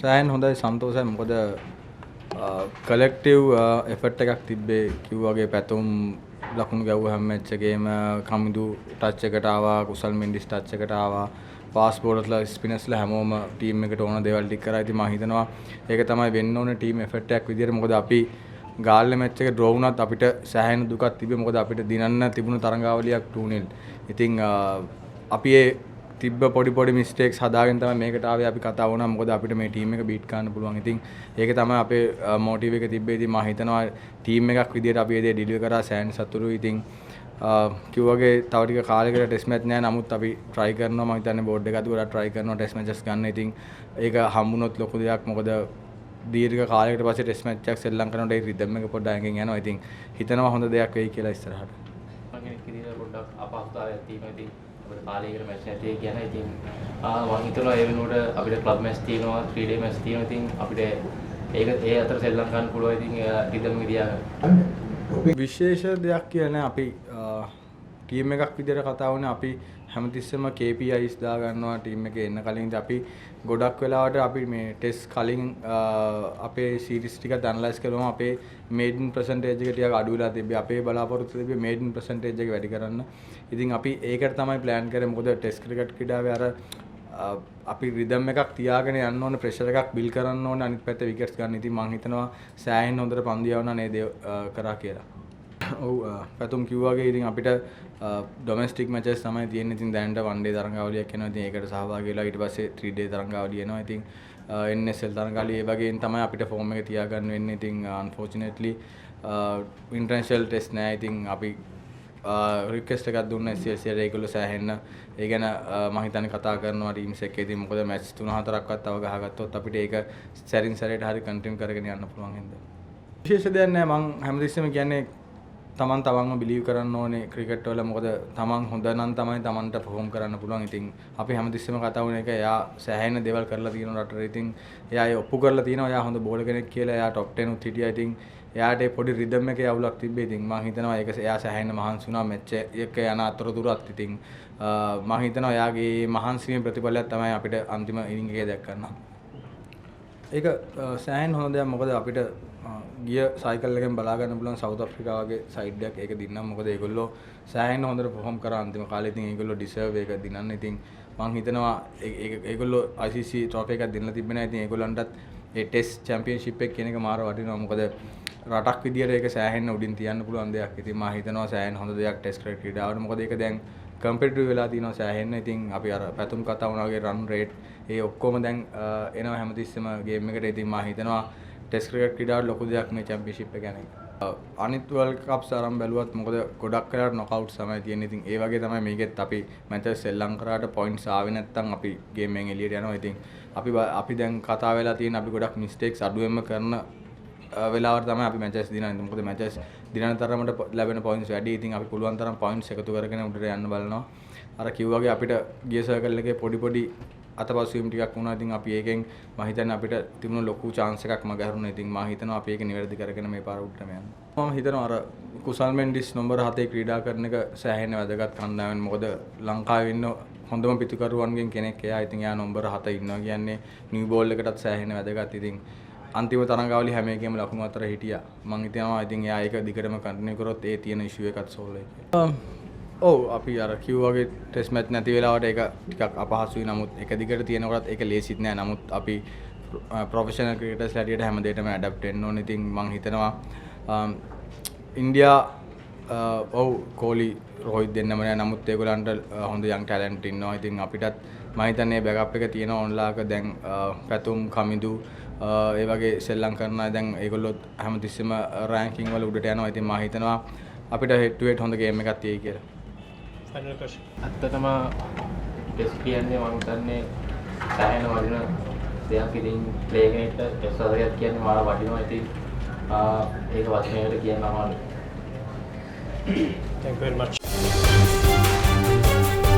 සෑහෙන හොඳයි සන්තෝෂයි මොකද කලෙක්ටිව් එෆර්ට් එකක් තිබ්බේ කිව්වාගේ පැතුම් ලකුණු ගැව්වා හැම මැච් එකේම කමිදු ටච් එකට ආවා කුසල් මෙන්ඩිස් ටච් එකට ආවා ෆාස්ට් බෝලර්ස්ලා ස්පිනර්ස්ලා හැමෝම ටීම් එකට ඕන දේවල් ටික කරා. ඉතින් මම හිතනවා ඒක තමයි වෙන්න ඕනේ ටීම් එෆර්ට් එකක් විදියට. මොකද අපි ගාල්ලේ මැච් එක ඩ්‍රෝ වුණත් අපිට සෑහෙන දුකක් තිබ්බේ. මොකද අපිට දිනන්න තිබුණු තරඟාවලියක් 2-0. ඉතින් අපි ඒ තිබ්බ පොඩි මිස්ටේක්ස් හදාගෙන තමයි මේකට ආවේ. අපි කතා වුණා මොකද අපිට මේ ටීම් එක බීට් කරන්න පුළුවන්. ඉතින් ඒක තමයි අපේ මොටිව් එක තිබ්බේ. ඉතින් මම හිතනවා ටීම් එකක් විදියට අපි ඒ දේ ඩිලිවර් කරා සෑහෙන සතුටුයි. ඉතින් කිව්වාගේ තව ටික කාලයකට ටෙස්ට් මැච් නැහැ. නමුත් අපි try කරනවා. මම හිතන්නේ බෝඩ් එක අතට try කරනවා ටෙස්ට් මැචස් ගන්න. ඉතින් ඒක හම්බුනොත් ලොකු දෙයක්. මොකද දීර්ඝ කාලයකට පස්සේ ටෙස්ට් මැච් එකක් ශ්‍රී ලංකාවට ඒ රිද්ම් එක පොඩ්ඩක් අයින් යනවා. ඉතින් හිතනවා හොඳ දෙයක් වෙයි කියලා ඉස්සරහට. මම කියන්නේ පොඩ්ඩක් අපහසුතාවයක් තියෙනවා. ඉතින් අපිට කාලයකට මැච් නැති කියන ඉතින් මම හිතනවා ඒ වෙනුවට අපිට ක්ලබ් මැච් තියෙනවා 3 day මැච් තියෙනවා. ඉතින් අපිට ඒක ඒ අතර ශ්‍රී ලංකාවට පුළුවන්. ඉතින් රිද්ම් එක දිහා විශේෂ දෙයක් කියන්නේ අපි ටීම් එකක් විදිහට කතා වුණේ අපි හැමතිස්සෙම KPIs දා ගන්නවා ටීම් එකේ එන්න කලින්. ඉතින් අපි ගොඩක් වෙලාවට අපි මේ ටෙස්ට් කලින් අපේ සීරීස් ටිකත් ඇනලයිස් කරනවා. අපේ මේඩන් පර්සන්ටේජ් එක ටිකක් අඩු වෙලා තිබ්බේ. අපේ බලාපොරොත්තු තිබ්බේ මේඩන් පර්සන්ටේජ් එක වැඩි කරන්න. ඉතින් අපි ඒකට තමයි ප්ලෑන් කරේ. මොකද ටෙස්ට් ක්‍රිකට් ක්‍රීඩාවේ අර අපි රිදම් එකක් තියාගෙන යන්න ඕනේ, ප්‍රෙෂර් එකක් බිල් කරන්න ඕනේ, අනිත් පැත්තේ විකට්ස් ගන්න. ඉතින් මම හිතනවා සෑහෙන හොඳට පන්දු යවනවා නේද කරා කියලා. ඔව් පැතුම් කිව්වාගේ ඉතින් අපිට ඩොමෙස්ටික් මැචස් තමයි තියෙන්නේ. ඉතින් දැනට 1 day තරඟාවලියක් එනවා. ඉතින් ඒකට සහභාගී වෙලා ඊට පස්සේ 3 day තරඟාවලිය එනවා. ඉතින් NSL තරඟාවලිය ඒ වගේන් තමයි අපිට ෆෝම් එක තියාගන්න වෙන්නේ. ඉතින් unfortunately international test නෑ. ඉතින් අපි රික්වෙස්ට් එකක් දුන්නා SCL ඒගොල්ලෝ සෑහෙන්න ඒ ගැන මම හිතන්නේ කතා කරනවා ටීම්ස් එක්ක. ඉතින් මොකද මැච් 3-4ක්වත් තව ගහගත්තොත් අපිට ඒක සැරින් සැරේට හරි කන්ටිනියු කරගෙන යන්න පුළුවන් හින්දා. විශේෂ දෙයක් නෑ. මම හැමතිස්සෙම කියන්නේ තමන් තවන්ව බිලීව් කරන්න ඕනේ ක්‍රිකට් වල. මොකද තමන් හොඳ නම් තමයි තමන්ට පර්ෆෝම් කරන්න පුළුවන්. ඉතින් අපි හැමතිස්සෙම කතා වුණ එක එයා සෑහෙන දේවල් කරලා තියෙනවා රටේ. ඉතින් එයා ඒ ඔප්පු කරලා තියෙනවා එයා හොඳ බෝලර් කෙනෙක් කියලා. එයා টপ 10 උත් හිටියා. ඉතින් එයාට ඒ පොඩි රිද්ම් එකේ අවුලක් තිබ්බේ. ඉතින් මම හිතනවා ඒක එයා සෑහෙන මහන්සි වුණා මැච් එක යන අතරතුරත්. ඉතින් මම හිතනවා එයාගේ මහන්සියේ ප්‍රතිඵලයක් තමයි අපිට අන්තිම ඉනිං එකේ දැක් ගන්න. ඒක සෑහෙන හොඳ දෙයක්. මොකද අපිට ගිය සයිකල් එකෙන් බලා ගන්න පුළුවන් සවුත් අප්‍රිකා වගේ සයිඩ් එකක් ඒක දින්නම්. මොකද ඒගොල්ලෝ සෑහෙන හොඳට පර්ෆෝම් කරා අන්තිම කාලේ. ඉතින් ඒගොල්ලෝ ඩිසර්ව් ඒක දිනන්න. ඉතින් මම හිතනවා ඒගොල්ලෝ ICC ට්‍රොෆි එකක් දෙන්න තිබ්බේ නැහැ. ඉතින් ඒගොල්ලන්ටත් ඒ ටෙස්ට් චැම්පියන්ෂිප් එක කියන එක මාර වටිනවා. මොකද රටක් විදියට ඒක සෑහෙන උඩින් තියන්න පුළුවන් දෙයක්. ඉතින් මම හිතනවා සෑහෙන හොඳ දෙයක් ටෙස්ට් ක්‍රිකට් ක්‍රීඩාවට. මොකද ඒක දැන් කම්පිටිටිව් වෙලා තියෙනවා සෑහෙන. ඉතින් අපි අර පැතුම් කතා වුණා වගේ රන් රේට් ඒ ඔක්කොම දැන් එනවා හැමතිස්සෙම ගේම් එකට. ඉතින් මම හිතනවා ටෙස්ට් ක්‍රිකට් ක්‍රීඩාවට ලොකු දෙයක් මේ චැම්පියන්ෂිප් එක ගැන. අනිත් වර්ල්ඩ් කප්ස් අරන් බැලුවත් මොකද ගොඩක් වෙලාවට නොකවුට්ස් තමයි තියෙන්නේ. ඉතින් ඒ වගේ තමයි මේකෙත් අපි මැචස් ශ්‍රී ලංකාවට පොයින්ට්ස් ආවේ නැත්නම් අපි ගේම් එකෙන් එළියට යනවා. ඉතින් අපි දැන් කතා වෙලා තියෙන අපි ගොඩක් මිස්ටේක්ස් අඩුවෙන්ම කරන වෙලාවට තමයි අපි මැචස් දිනන්නේ. මොකද මැචස් දිනන තරමට ලැබෙන පොයින්ට්ස් වැඩි. ඉතින් අපි පුළුවන් තරම් පොයින්ට්ස් එකතු කරගෙන උඩට යන්න බලනවා. අර කිව්වාගේ අපිට ගිය සර්කල් එකේ පොඩි අතපසුවීම් ටිකක් වුණා. ඉතින් අපි ඒකෙන් මම හිතන්නේ අපිට තිබුණ ලොකු chance එකක් මගහැරුණා. ඉතින් මම හිතනවා අපි ඒක නිවැරදි කරගෙන මේ පාර උඩටම යන්න. මම හිතනවා අර කුසල් මෙන්ඩිස් නම්බර 7 ක්‍රීඩා කරන එක සෑහෙන වැදගත් කණ්ඩායමක්. මොකද ලංකාවේ ඉන්න හොඳම පිටුකරුවන්ගෙන් කෙනෙක් එයා. ඉතින් එයා නම්බර 7 ඉන්නවා කියන්නේ නිව් බෝල් එකටත් සෑහෙන වැදගත්. ඉතින් අන්තිම තරඟාවලි හැම එකේම ලකුණු අතර හිටියා. මම හිතනවා ඉතින් එයා ඒක දිගටම කන්ටිනියු කරොත් ඒ තියෙන ඉෂුව එකත් සෝල්ව් වෙයි. ඔව් අපි අර කිව්වාගේ ටෙස්ට් මැච් නැති වෙලාවට ඒක ටිකක් අපහසුයි. නමුත් එක දිගට තියෙනකොටත් ඒක ලේසිත් නෑ. නමුත් අපි ප්‍රොෆෙෂනල් ක්‍රිකටර්ස් හැටියට හැම දෙයකටම ඇඩැප්ට් වෙන්න ඕනේ. ඉතින් මම හිතනවා ඉන්දියා ඔව් කෝලි රෝහිත් දෙන්නම නෑ. නමුත් ඒගොල්ලන්ට හොඳ යන් ටැලන්ට් ඉන්නවා. ඉතින් අපිටත් මම හිතන්නේ බෑකප් එක තියෙනවා ඔන්ලාක. දැන් පැතුම් කමිදු ඒ වගේ ශ්‍රී ලංකන් අය දැන් ඒගොල්ලෝ හැමතිස්සෙම රෑන්කින් වල උඩට යනවා. ඉතින් මම හිතනවා අපිට හෙඩ් ටු හෙඩ් හොඳ ගේම් එකක් තියෙයි කියලා. Final question. ඇත්තටම ටෙස්ට් කියන්නේ මම හිතන්නේ සෑහෙන වටින දෙයක්. ඉතින් ප්ලේ කෙනෙක්ට ටෙස්ට් හදයක් කියන්නේ මාර වටිනවා. ඉතින් ඒක වචනයකට කියන්න අමාරුයි. Thank you very much.